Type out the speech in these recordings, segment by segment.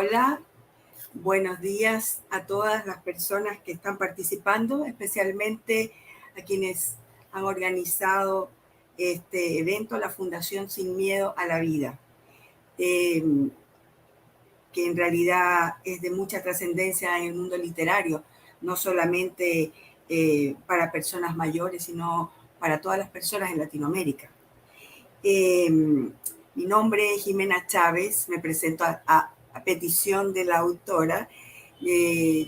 Hola, buenos días a todas las personas que están participando, especialmente a quienes han organizado este evento, la Fundación Sin Miedo a la Vida, eh, que en realidad es de mucha trascendencia en el mundo literario, no solamente para personas mayores, sino para todas las personas en Latinoamérica. Mi nombre es Jimena Chávez, me presento a petición de la autora. Tengo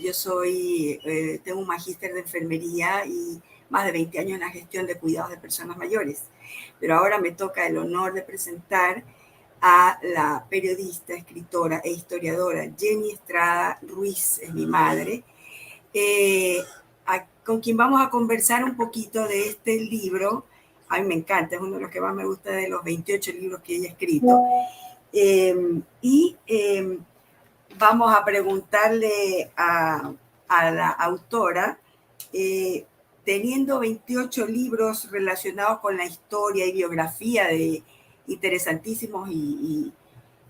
un magíster de enfermería y más de 20 años en la gestión de cuidados de personas mayores. Pero ahora me toca el honor de presentar a la periodista, escritora e historiadora Jenny Estrada Ruiz, es mi madre, con quien vamos a conversar un poquito de este libro. A mí me encanta, es uno de los que más me gusta de los 28 libros que ella ha escrito. Vamos a preguntarle a la autora, teniendo 28 libros relacionados con la historia y biografía de interesantísimos y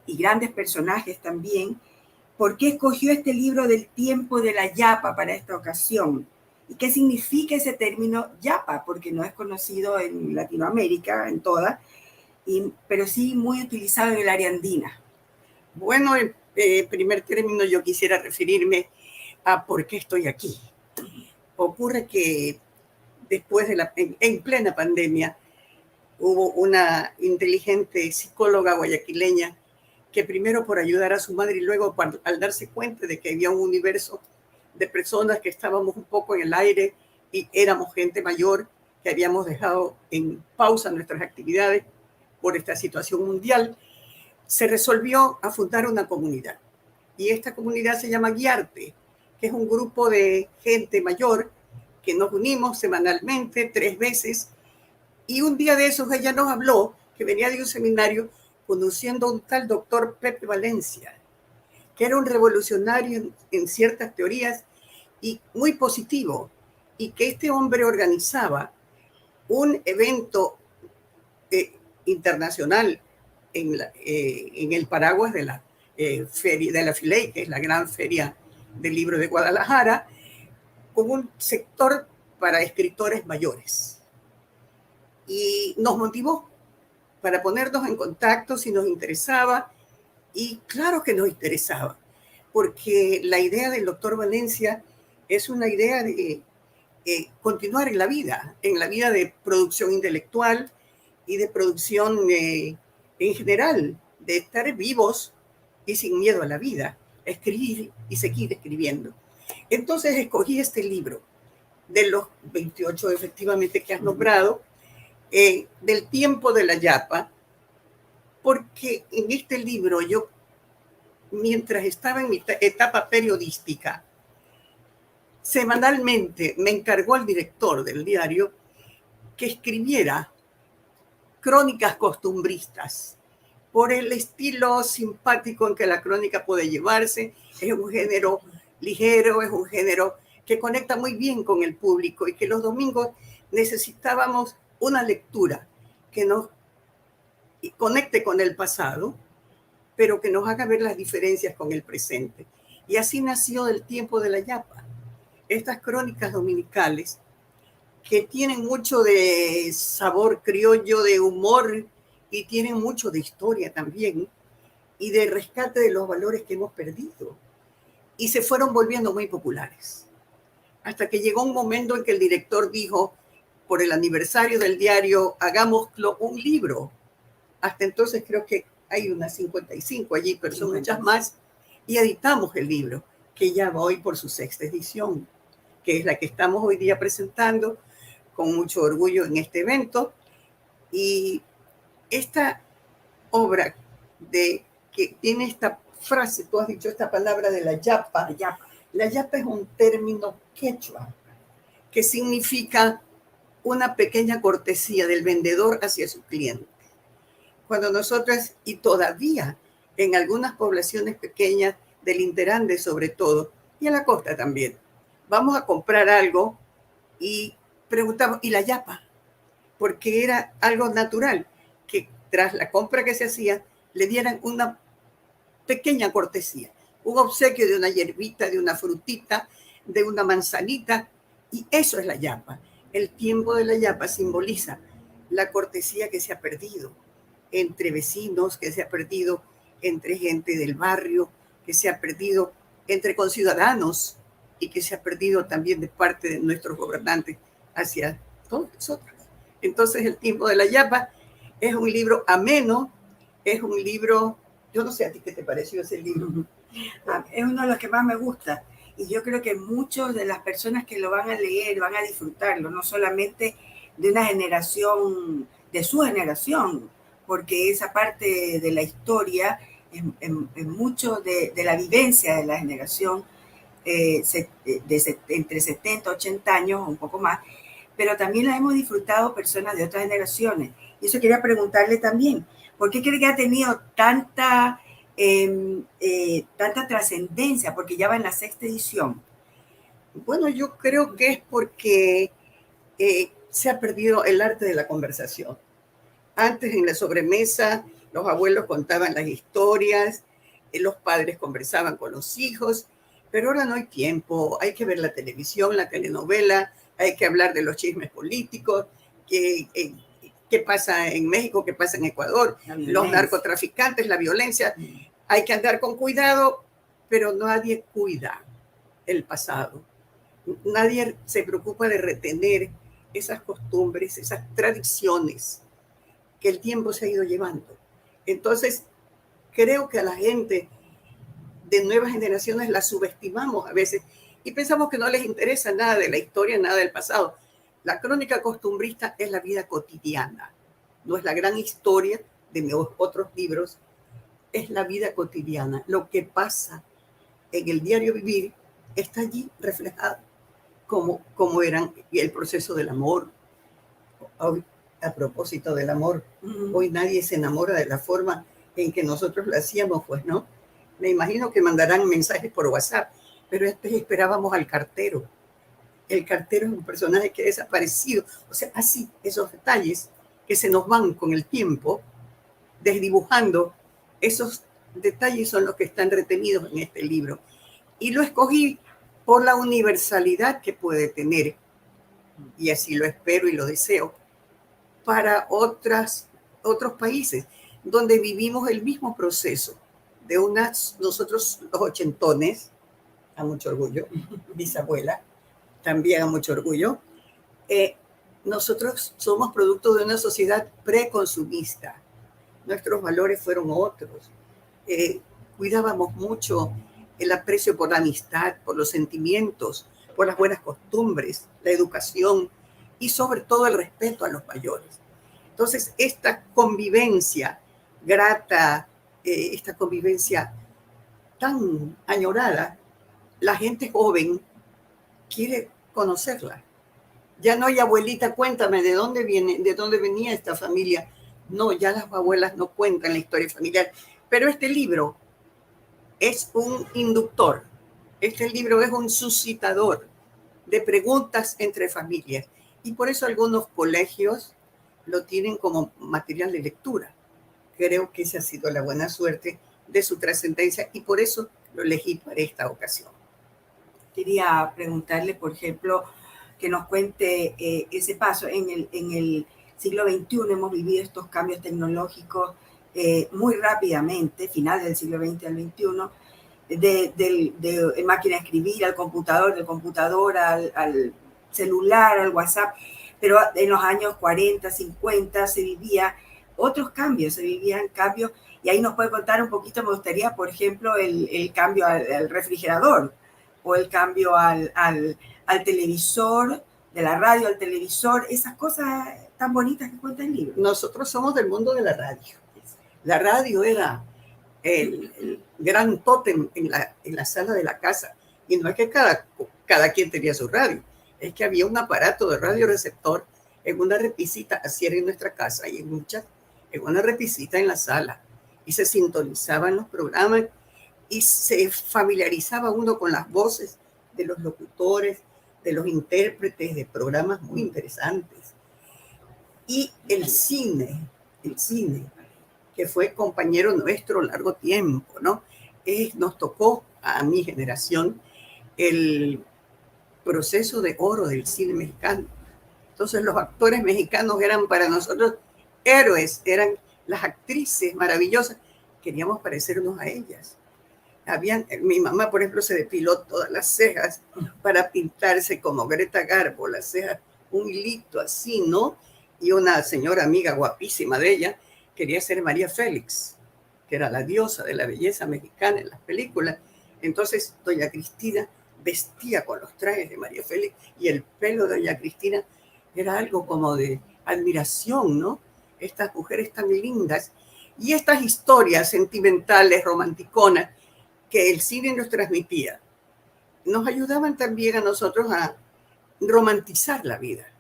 grandes personajes también, ¿por qué escogió este libro del tiempo de la yapa para esta ocasión? ¿Y qué significa ese término yapa? Porque no es conocido en Latinoamérica, en toda, pero sí muy utilizado en el área andina. Bueno, en primer término yo quisiera referirme a por qué estoy aquí. Ocurre que después en plena pandemia, hubo una inteligente psicóloga guayaquileña que primero por ayudar a su madre y luego al darse cuenta de que había un universo de personas que estábamos un poco en el aire y éramos gente mayor que habíamos dejado en pausa nuestras actividades por esta situación mundial, se resolvió a fundar una comunidad. Y esta comunidad se llama Guiarte, que es un grupo de gente mayor que nos unimos semanalmente 3 veces. Y un día de esos ella nos habló que venía de un seminario conociendo a un tal doctor Pepe Valencia, que era un revolucionario en ciertas teorías y muy positivo, y que este hombre organizaba un evento internacional en el paraguas de la feria de la FILEI, que es la gran feria del libro de Guadalajara, con un sector para escritores mayores. Y nos motivó para ponernos en contacto si nos interesaba, y claro que nos interesaba, porque la idea del doctor Valencia es una idea de continuar en la vida de producción intelectual y de producción en general, de estar vivos y sin miedo a la vida, escribir y seguir escribiendo. Entonces escogí este libro de los 28 efectivamente que has nombrado, del tiempo de la yapa, porque en este libro yo, mientras estaba en mi etapa periodística, semanalmente me encargó el director del diario que escribiera crónicas costumbristas, por el estilo simpático en que la crónica puede llevarse. Es un género ligero, es un género que conecta muy bien con el público, y que los domingos necesitábamos una lectura que nos conecte con el pasado, pero que nos haga ver las diferencias con el presente. Y así nació El tiempo de la yapa, estas crónicas dominicales que tienen mucho de sabor criollo, de humor, y tienen mucho de historia también, y de rescate de los valores que hemos perdido. Y se fueron volviendo muy populares. Hasta que llegó un momento en que el director dijo, por el aniversario del diario, hagámoslo un libro. Hasta entonces creo que hay unas 55 allí, pero son muchas más, y editamos el libro, que ya va hoy por su 6ª edición, que es la que estamos hoy día presentando con mucho orgullo en este evento. Y esta obra que tiene esta frase, tú has dicho esta palabra de la yapa. La yapa es un término quechua que significa una pequeña cortesía del vendedor hacia su cliente. Cuando nosotras, y todavía en algunas poblaciones pequeñas del Interande sobre todo, y en la costa también, vamos a comprar algo y preguntamos, ¿y la yapa? Porque era algo natural que tras la compra que se hacía le dieran una pequeña cortesía. un obsequio de una hierbita, de una frutita, de una manzanita, y eso es la yapa. El tiempo de la yapa simboliza la cortesía que se ha perdido entre vecinos, que se ha perdido entre gente del barrio, que se ha perdido entre conciudadanos y que se ha perdido también de parte de nuestros gobernantes hacia todos nosotros. Entonces, El tiempo de la yapa es un libro ameno, es un libro, yo no sé a ti qué te pareció ese libro. Es uno de los que más me gusta. Y yo creo que muchas de las personas que lo van a leer van a disfrutarlo, no solamente de una generación, de su generación, porque esa parte de la historia, en mucho de la vivencia de la generación, entre 70 80 años o un poco más, pero también la hemos disfrutado personas de otras generaciones. Y eso quería preguntarle también, ¿por qué cree que ha tenido tanta trascendencia? Porque ya va en la 6ª edición. Bueno, yo creo que es porque se ha perdido el arte de la conversación. Antes, en la sobremesa, los abuelos contaban las historias, los padres conversaban con los hijos, pero ahora no hay tiempo. Hay que ver la televisión, la telenovela, hay que hablar de los chismes políticos, qué pasa en México, qué pasa en Ecuador, los narcotraficantes, la violencia. Hay que andar con cuidado, pero nadie cuida el pasado. Nadie se preocupa de retener esas costumbres, esas tradiciones que el tiempo se ha ido llevando. Entonces, creo que a la gente de nuevas generaciones la subestimamos a veces y pensamos que no les interesa nada de la historia, nada del pasado. La crónica costumbrista es la vida cotidiana, no es la gran historia de mis otros libros, es la vida cotidiana. Lo que pasa en el diario vivir está allí reflejado, como eran el proceso del amor. Hoy, a propósito del amor, hoy nadie se enamora de la forma en que nosotros lo hacíamos, pues, ¿no? Me imagino que mandarán mensajes por WhatsApp, pero antes esperábamos al cartero. El cartero es un personaje que ha desaparecido. O sea, así, esos detalles que se nos van con el tiempo, desdibujando, esos detalles son los que están retenidos en este libro. Y lo escogí por la universalidad que puede tener, y así lo espero y lo deseo, para otros países, donde vivimos el mismo proceso de nosotros los ochentones, a mucho orgullo, bisabuela, también a mucho orgullo, nosotros somos producto de una sociedad preconsumista. Nuestros valores fueron otros. Cuidábamos mucho el aprecio por la amistad, por los sentimientos, por las buenas costumbres, la educación y sobre todo el respeto a los mayores. Entonces, esta convivencia grata, esta convivencia tan añorada, la gente joven quiere conocerla. Ya no hay abuelita, cuéntame de dónde venía esta familia. No, ya las abuelas no cuentan la historia familiar. Pero este libro es un inductor. Este libro es un suscitador de preguntas entre familias. Y por eso algunos colegios lo tienen como material de lectura. Creo que esa ha sido la buena suerte de su trascendencia y por eso lo elegí para esta ocasión. Quería preguntarle, por ejemplo, que nos cuente ese paso. En el siglo XXI hemos vivido estos cambios tecnológicos muy rápidamente, final del siglo XX al XXI, de máquina de escribir al computador, del computador al celular, al WhatsApp, pero en los años 40, 50 se vivían cambios, y ahí nos puede contar un poquito. Me gustaría, por ejemplo, el cambio al refrigerador, o el cambio al televisor, de la radio al televisor, esas cosas tan bonitas que cuenta el libro. Nosotros somos del mundo de la radio. La radio era el gran tótem en la sala de la casa. Y no es que cada quien tenía su radio, es que había un aparato de radioreceptor en una repisita, así era en nuestra casa y en una repisita en la sala. Y se sintonizaban los programas y se familiarizaba uno con las voces de los locutores, de los intérpretes de programas muy interesantes. Y el cine, que fue compañero nuestro largo tiempo, ¿no? Nos tocó a mi generación el proceso de oro del cine mexicano. Entonces los actores mexicanos eran para nosotros héroes, eran las actrices maravillosas, queríamos parecernos a ellas. Mi mamá, por ejemplo, se depiló todas las cejas para pintarse como Greta Garbo, las cejas, un hilito así, ¿no? Y una señora amiga guapísima de ella quería ser María Félix, que era la diosa de la belleza mexicana en las películas. Entonces, doña Cristina vestía con los trajes de María Félix y el pelo de doña Cristina era algo como de admiración, ¿no? Estas mujeres tan lindas y estas historias sentimentales, romanticonas, que el cine nos transmitía, nos ayudaban también a nosotros a romantizar la vida.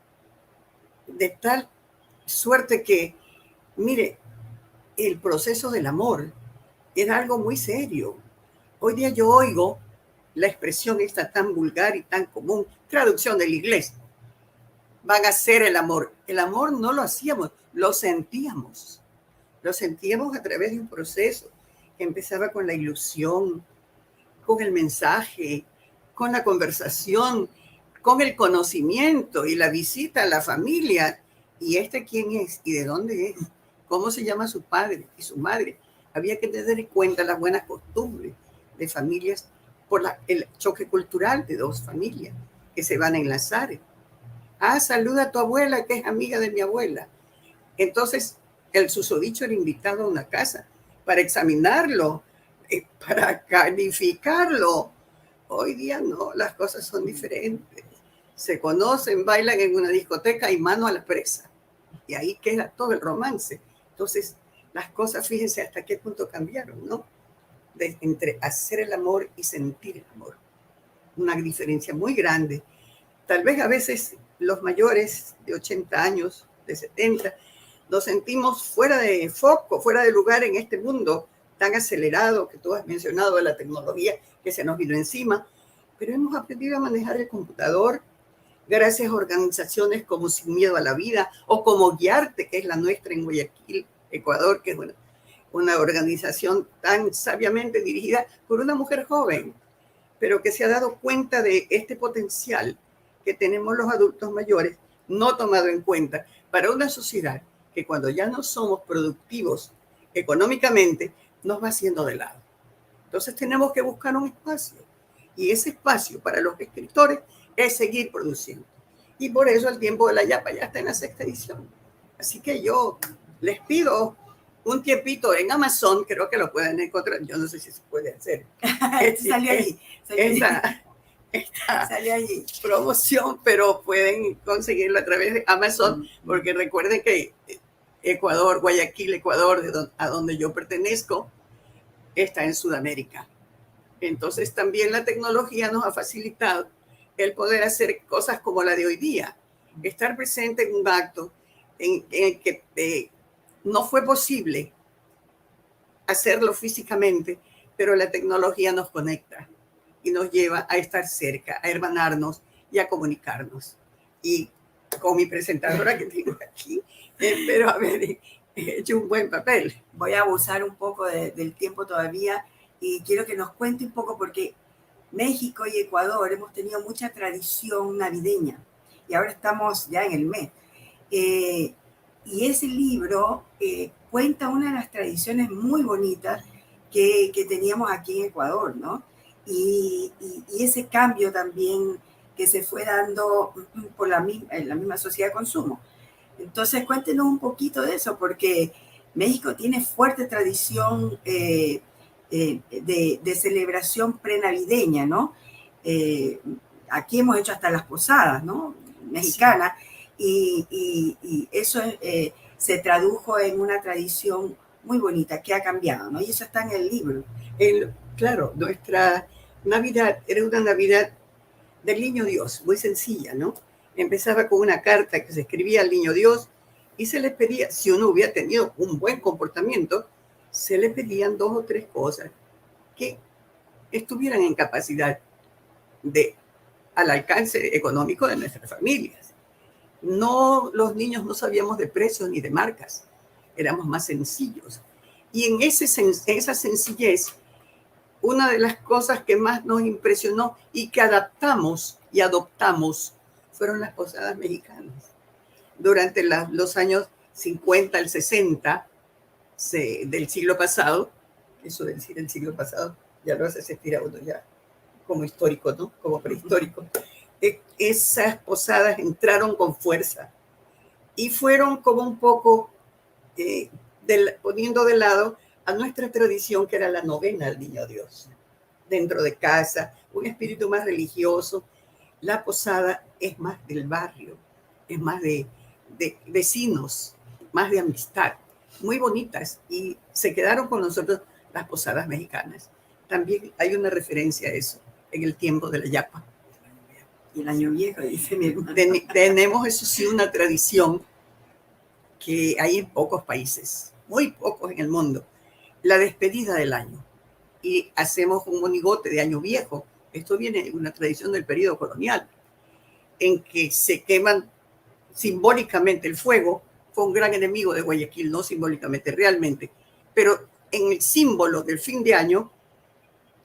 De tal suerte que, mire, el proceso del amor era algo muy serio. Hoy día yo oigo la expresión esta tan vulgar y tan común, traducción del inglés, van a hacer el amor. El amor no lo hacíamos, lo sentíamos. Lo sentíamos a través de un proceso que empezaba con la ilusión, con el mensaje, con la conversación, con el conocimiento y la visita a la familia. ¿Y este quién es? ¿Y de dónde es? ¿Cómo se llama su padre y su madre? Había que tener en cuenta las buenas costumbres de familias por el choque cultural de dos familias que se van a enlazar. Ah, saluda a tu abuela, que es amiga de mi abuela. Entonces, el susodicho era invitado a una casa para examinarlo, para calificarlo. Hoy día no, las cosas son diferentes. Se conocen, bailan en una discoteca y mano a la presa. Y ahí queda todo el romance. Entonces, las cosas, fíjense hasta qué punto cambiaron, ¿no? Entre hacer el amor y sentir el amor. Una diferencia muy grande. Tal vez a veces los mayores de 80 años, de 70, nos sentimos fuera de foco, fuera de lugar en este mundo tan acelerado que tú has mencionado de la tecnología que se nos vino encima, pero hemos aprendido a manejar el computador gracias a organizaciones como Sin Miedo a la Vida o como Guiarte, que es la nuestra en Guayaquil, Ecuador, que es una organización tan sabiamente dirigida por una mujer joven, pero que se ha dado cuenta de este potencial que tenemos los adultos mayores, no tomado en cuenta para una sociedad que cuando ya no somos productivos económicamente, nos va haciendo de lado. Entonces tenemos que buscar un espacio. Y ese espacio para los escritores es seguir produciendo. Y por eso El Tiempo de la Yapa ya está en la 6ª edición. Así que yo les pido un tiempito en Amazon, creo que lo pueden encontrar, yo no sé si se puede hacer. Salió allí. Salió allí promoción, pero pueden conseguirlo a través de Amazon, porque recuerden que Ecuador, Guayaquil, Ecuador, a donde yo pertenezco, está en Sudamérica. Entonces también la tecnología nos ha facilitado el poder hacer cosas como la de hoy día, estar presente en un acto en el que no fue posible hacerlo físicamente, pero la tecnología nos conecta y nos lleva a estar cerca, a hermanarnos y a comunicarnos. Y con mi presentadora que tengo aquí, espero haber hecho un buen papel. Voy a abusar un poco del tiempo todavía y quiero que nos cuente un poco porque México y Ecuador hemos tenido mucha tradición navideña y ahora estamos ya en el mes. Y ese libro cuenta una de las tradiciones muy bonitas que teníamos aquí en Ecuador, ¿no? Y ese cambio también que se fue dando por en la misma sociedad de consumo. Entonces, cuéntenos un poquito de eso, porque México tiene fuerte tradición de celebración prenavideña, ¿no? Aquí hemos hecho hasta las posadas, ¿no? Mexicanas, y eso se tradujo en una tradición muy bonita que ha cambiado, ¿no? Y eso está en el libro. Claro, nuestra Navidad era una Navidad del Niño Dios, muy sencilla, ¿no? Empezaba con una carta que se escribía al Niño Dios y se le pedía, si uno hubiera tenido un buen comportamiento, se le pedían 2 o 3 cosas que estuvieran en capacidad al alcance económico de nuestras familias. No, los niños no sabíamos de precios ni de marcas, éramos más sencillos. Y en esa sencillez una de las cosas que más nos impresionó y que adaptamos y adoptamos fueron las posadas mexicanas. Durante los años 50 al 60 del siglo pasado, eso de decir el siglo pasado, ya lo hace sentir a uno ya como histórico, ¿no? Como prehistórico. Esas posadas entraron con fuerza y fueron como un poco poniendo de lado a nuestra tradición, que era la novena al Niño Dios, dentro de casa, un espíritu más religioso. La posada es más del barrio, es más de vecinos, más de amistad, muy bonitas, y se quedaron con nosotros las posadas mexicanas. También hay una referencia a eso en el tiempo de la yapa. Y el año viejo, dice mi hermano. Tenemos, eso sí, una tradición que hay en pocos países, muy pocos en el mundo, la despedida del año. Y hacemos un monigote de año viejo. Esto viene de una tradición del periodo colonial, en que se queman simbólicamente. El fuego fue un gran enemigo de Guayaquil, no simbólicamente, realmente, pero en el símbolo del fin de año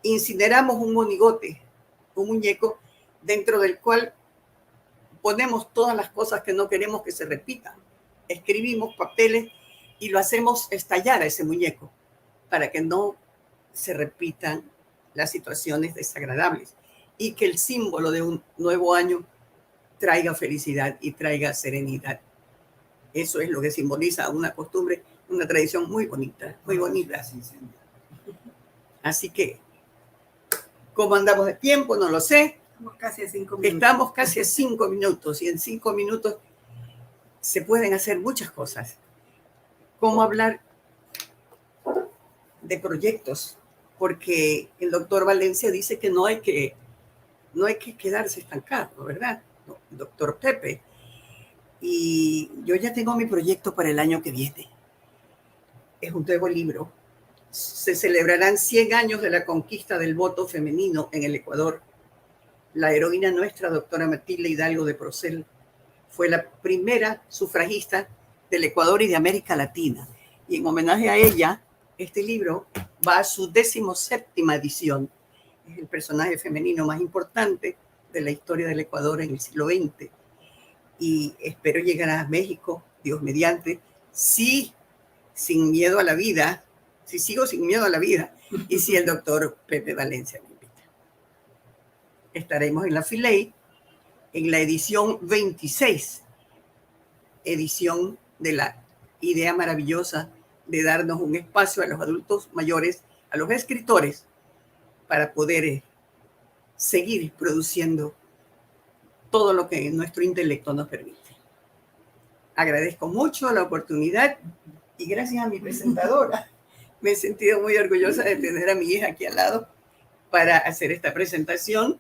incineramos un monigote, un muñeco, dentro del cual ponemos todas las cosas que no queremos que se repitan. Escribimos papeles y lo hacemos estallar a ese muñeco para que no se repitan las situaciones desagradables y que el símbolo de un nuevo año traiga felicidad y traiga serenidad. Eso es lo que simboliza una costumbre, una tradición muy bonita, muy bonita. Así que, ¿cómo andamos de tiempo? No lo sé. Estamos casi a 5 minutos. Estamos casi a 5 minutos y en 5 minutos se pueden hacer muchas cosas. ¿Cómo hablar de proyectos? Porque el doctor Valencia dice que no hay que quedarse estancado, ¿verdad? No, doctor Pepe. Y yo ya tengo mi proyecto para el año que viene. Es un nuevo libro. Se celebrarán 100 años de la conquista del voto femenino en el Ecuador. La heroína nuestra, doctora Matilde Hidalgo de Procel, fue la primera sufragista del Ecuador y de América Latina. Y en homenaje a ella, este libro va a su 17ª edición. Es el personaje femenino más importante de la historia del Ecuador en el siglo XX. Y espero llegar a México, Dios mediante, sí, sin miedo a la vida, si sigo sin miedo a la vida, y si el doctor Pepe Valencia me invita. Estaremos en la Filey, en la edición 26, edición de la idea maravillosa de darnos un espacio a los adultos mayores, a los escritores, para poder seguir produciendo todo lo que nuestro intelecto nos permite. Agradezco mucho la oportunidad y gracias a mi presentadora. Me he sentido muy orgullosa de tener a mi hija aquí al lado para hacer esta presentación.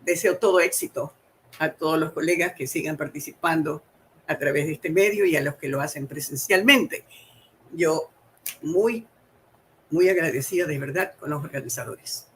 Deseo todo éxito a todos los colegas que sigan participando a través de este medio y a los que lo hacen presencialmente. Yo muy agradecida de verdad con los organizadores.